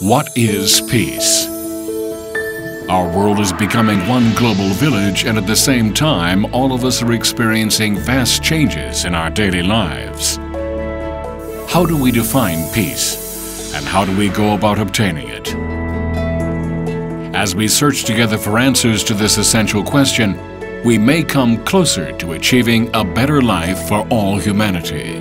What is peace? Our world is becoming one global village, and at the same time, all of us are experiencing vast changes in our daily lives. How do we define peace, and how do we go about obtaining it? As we search together for answers to this essential question, we may come closer to achieving a better life for all humanity.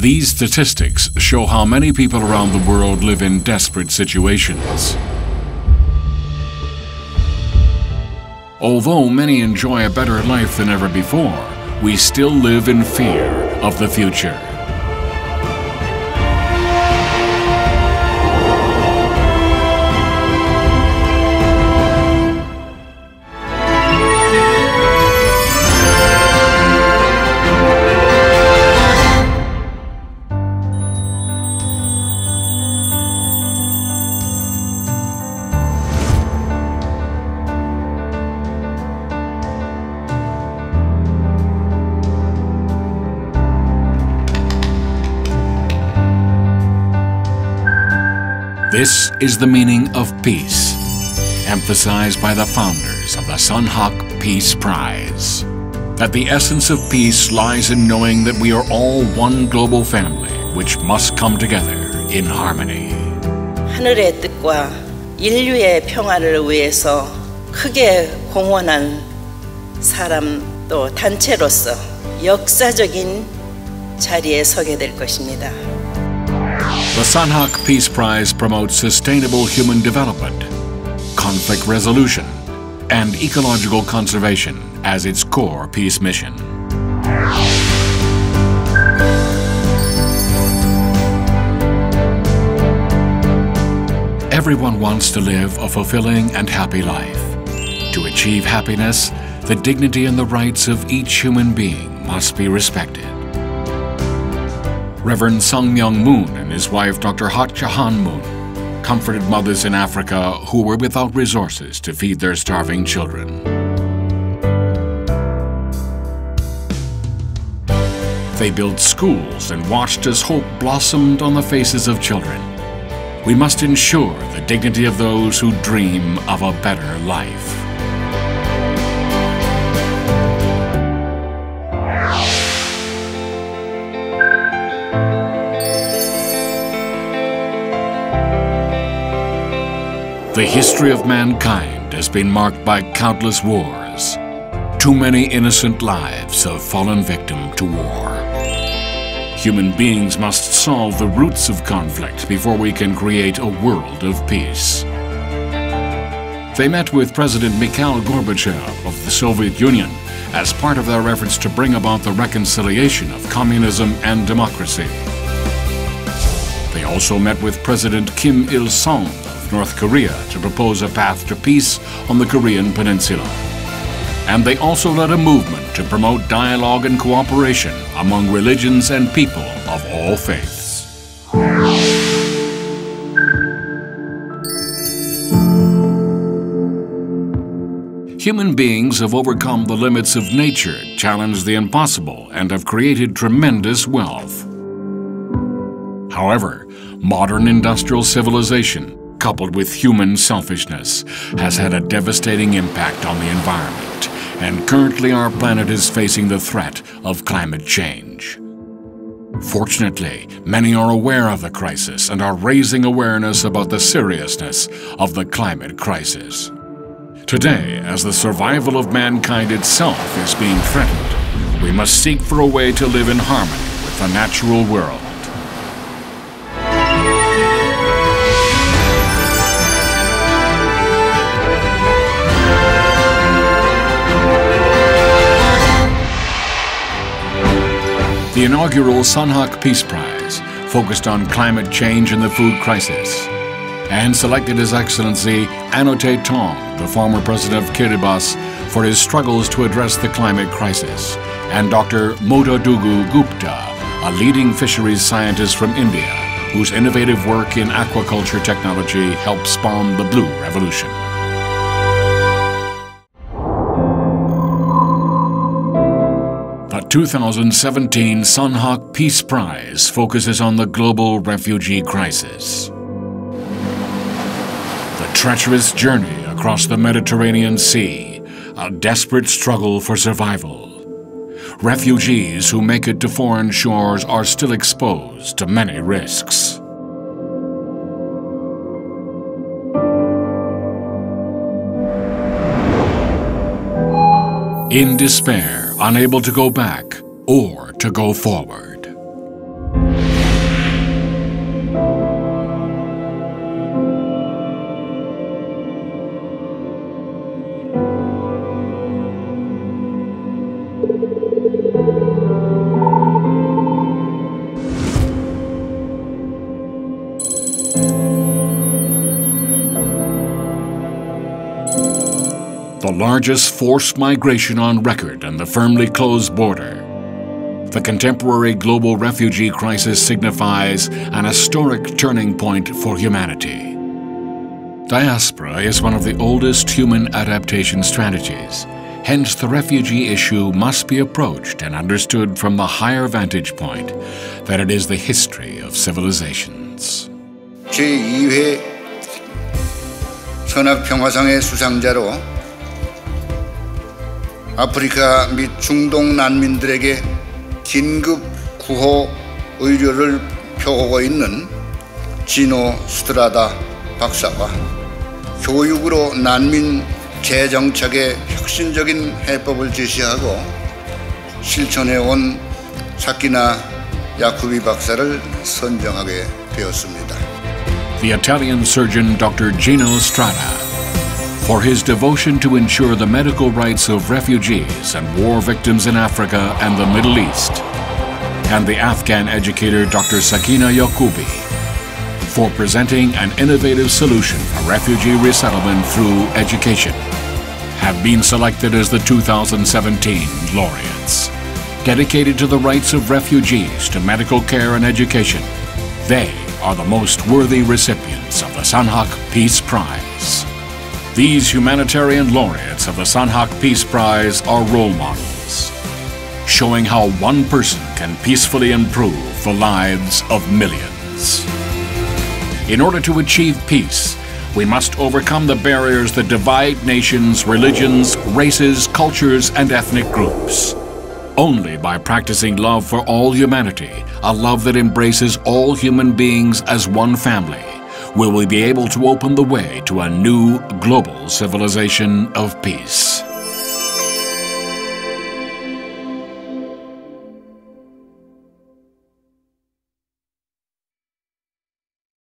These statistics show how many people around the world live in desperate situations. Although many enjoy a better life than ever before, we still live in fear of the future. This is the meaning of peace, emphasized by the founders of the Sunhak Peace Prize. That the essence of peace lies in knowing that we are all one global family, which must come together in harmony. 하늘의 뜻과 인류의 평화를 위해서 크게 공헌한 사람 또 단체로서 역사적인 자리에 서게 될 것입니다. The Sunhak Peace Prize promotes sustainable human development, conflict resolution, and ecological conservation as its core peace mission. Everyone wants to live a fulfilling and happy life. To achieve happiness, the dignity and the rights of each human being must be respected. Reverend Sung Myung Moon and his wife Dr. Hat Jahan Moon comforted mothers in Africa who were without resources to feed their starving children. They built schools and watched as hope blossomed on the faces of children. We must ensure the dignity of those who dream of a better life. The history of mankind has been marked by countless wars. Too many innocent lives have fallen victim to war. Human beings must solve the roots of conflict before we can create a world of peace. They met with President Mikhail Gorbachev of the Soviet Union as part of their efforts to bring about the reconciliation of communism and democracy. They also met with President Kim Il-sung of North Korea to propose a path to peace on the Korean Peninsula. And they also led a movement to promote dialogue and cooperation among religions and people of all faiths. Human beings have overcome the limits of nature, challenged the impossible, and have created tremendous wealth. However, modern industrial civilization, coupled with human selfishness, has had a devastating impact on the environment, and currently our planet is facing the threat of climate change. Fortunately, many are aware of the crisis and are raising awareness about the seriousness of the climate crisis. Today, as the survival of mankind itself is being threatened, we must seek for a way to live in harmony with the natural world. The inaugural Sunhak Peace Prize focused on climate change and the food crisis, and selected His Excellency Anote Tong, the former president of Kiribati, for his struggles to address the climate crisis, and Dr. Motadugu Gupta, a leading fisheries scientist from India, whose innovative work in aquaculture technology helped spawn the Blue Revolution. 2017 Sunhak Peace Prize focuses on the global refugee crisis. The treacherous journey across the Mediterranean Sea, a desperate struggle for survival. Refugees who make it to foreign shores are still exposed to many risks. In despair, unable to go back or to go forward. The largest forced migration on record in the firmly closed border. The contemporary global refugee crisis signifies an historic turning point for humanity. Diaspora is one of the oldest human adaptation strategies. Hence, the refugee issue must be approached and understood from the higher vantage point that it is the history of civilizations. 제2회 선학 평화상의 수상자로 아프리카 및 중동 난민들에게 긴급 구호 의료를 펴오고 있는 지노 스트라다 박사와 교육으로 난민 재정착의 혁신적인 해법을 제시하고 실천해온 사키나 야쿠비 박사를 선정하게 되었습니다. The Italian surgeon Dr. Gino Strada, for his devotion to ensure the medical rights of refugees and war victims in Africa and the Middle East, and the Afghan educator Dr. Sakina Yakubi, for presenting an innovative solution for refugee resettlement through education, have been selected as the 2017 laureates. Dedicated to the rights of refugees to medical care and education, they are the most worthy recipients of the Sunhak Peace Prize. These humanitarian laureates of the Sunhak Peace Prize are role models, showing how one person can peacefully improve the lives of millions. In order to achieve peace, we must overcome the barriers that divide nations, religions, races, cultures, and ethnic groups. Only by practicing love for all humanity, a love that embraces all human beings as one family, will we be able to open the way to a new global civilization of peace.